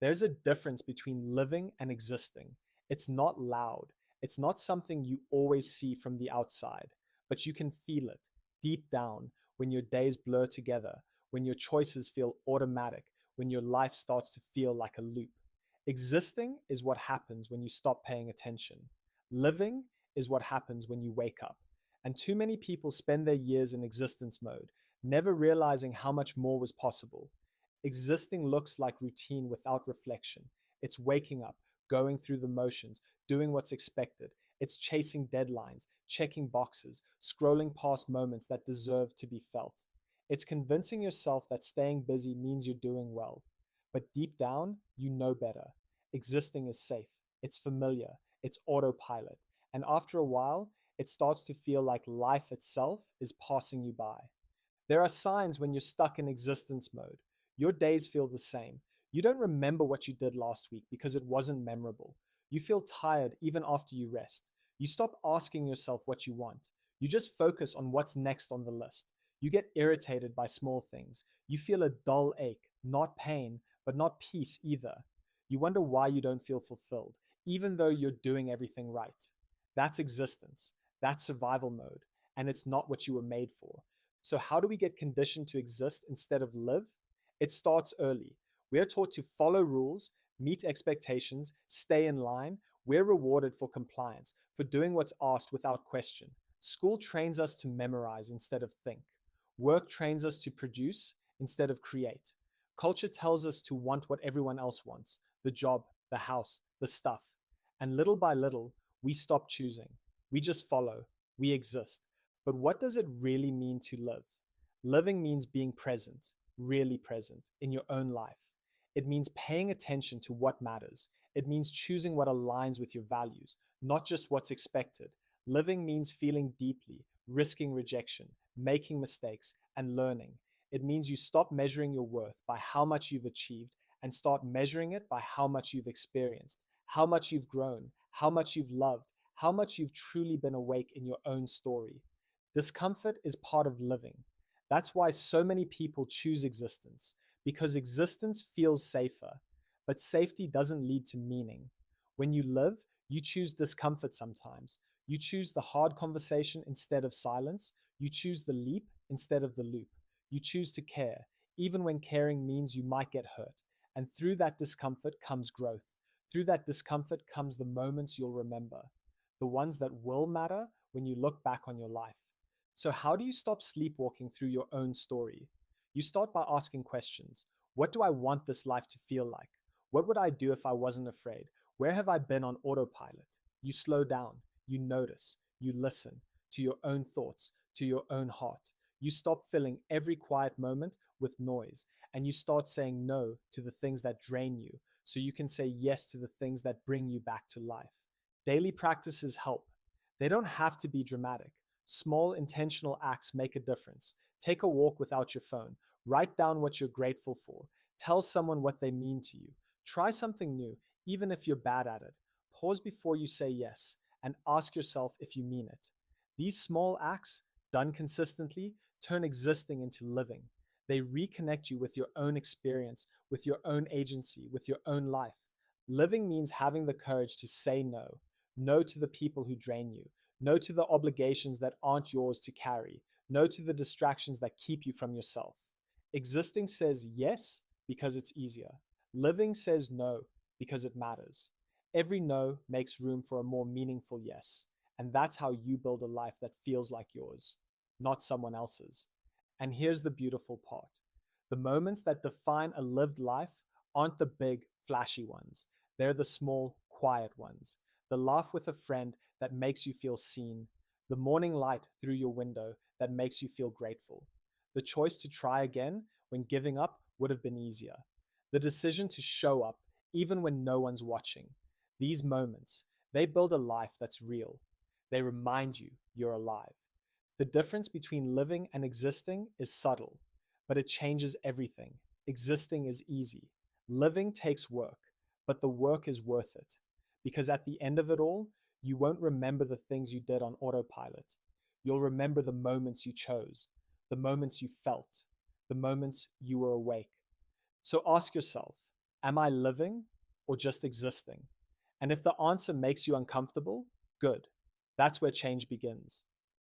There's a difference between living and existing. It's not loud. It's not something you always see from the outside, but you can feel it deep down when your days blur together, when your choices feel automatic, when your life starts to feel like a loop. Existing is what happens when you stop paying attention. Living is what happens when you wake up. And too many people spend their years in existence mode, never realizing how much more was possible. Existing looks like routine without reflection. It's waking up, going through the motions, doing what's expected. It's chasing deadlines, checking boxes, scrolling past moments that deserve to be felt. It's convincing yourself that staying busy means you're doing well. But deep down, you know better. Existing is safe, it's familiar, it's autopilot. And after a while, it starts to feel like life itself is passing you by. There are signs when you're stuck in existence mode. Your days feel the same. You don't remember what you did last week because it wasn't memorable. You feel tired even after you rest. You stop asking yourself what you want. You just focus on what's next on the list. You get irritated by small things. You feel a dull ache, not pain, but not peace either. You wonder why you don't feel fulfilled, even though you're doing everything right. That's existence. That's survival mode. And it's not what you were made for. So, how do we get conditioned to exist instead of live? It starts early. We are taught to follow rules, meet expectations, stay in line. We're rewarded for compliance, for doing what's asked without question. School trains us to memorize instead of think. Work trains us to produce instead of create. Culture tells us to want what everyone else wants: the job, the house, the stuff. And little by little, we stop choosing. We just follow. We exist. But what does it really mean to live? Living means being present, really present, in your own life. It means paying attention to what matters. It means choosing what aligns with your values, not just what's expected. Living means feeling deeply, risking rejection, making mistakes, and learning. It means you stop measuring your worth by how much you've achieved and start measuring it by how much you've experienced, how much you've grown, how much you've loved, how much you've truly been awake in your own story. Discomfort is part of living. That's why so many people choose existence, because existence feels safer. But safety doesn't lead to meaning. When you live, you choose discomfort sometimes. You choose the hard conversation instead of silence. You choose the leap instead of the loop. You choose to care, even when caring means you might get hurt. And through that discomfort comes growth. Through that discomfort comes the moments you'll remember, the ones that will matter when you look back on your life. So, how do you stop sleepwalking through your own story? You start by asking questions. What do I want this life to feel like? What would I do if I wasn't afraid? Where have I been on autopilot? You slow down, you notice, you listen to your own thoughts, to your own heart. You stop filling every quiet moment with noise, and you start saying no to the things that drain you so you can say yes to the things that bring you back to life. Daily practices help. They don't have to be dramatic. Small intentional acts make a difference. Take a walk without your phone. Write down what you're grateful for. Tell someone what they mean to you. Try something new, even if you're bad at it. Pause before you say yes and ask yourself if you mean it. These small acts, done consistently, turn existing into living. They reconnect you with your own experience, with your own agency, with your own life. Living means having the courage to say no. No to the people who drain you. No to the obligations that aren't yours to carry. No to the distractions that keep you from yourself. Existing says yes because it's easier. Living says no because it matters. Every no makes room for a more meaningful yes. And that's how you build a life that feels like yours, not someone else's. And here's the beautiful part: the moments that define a lived life aren't the big, flashy ones. They're the small, quiet ones. The laugh with a friend that makes you feel seen. The morning light through your window that makes you feel grateful. The choice to try again when giving up would have been easier. The decision to show up even when no one's watching. These moments, they build a life that's real. They remind you you're alive. The difference between living and existing is subtle, but it changes everything. Existing is easy. Living takes work, but the work is worth it. Because at the end of it all, you won't remember the things you did on autopilot. You'll remember the moments you chose, the moments you felt, the moments you were awake. So ask yourself, Am I living or just existing? And if the answer makes you uncomfortable, good. That's where change begins.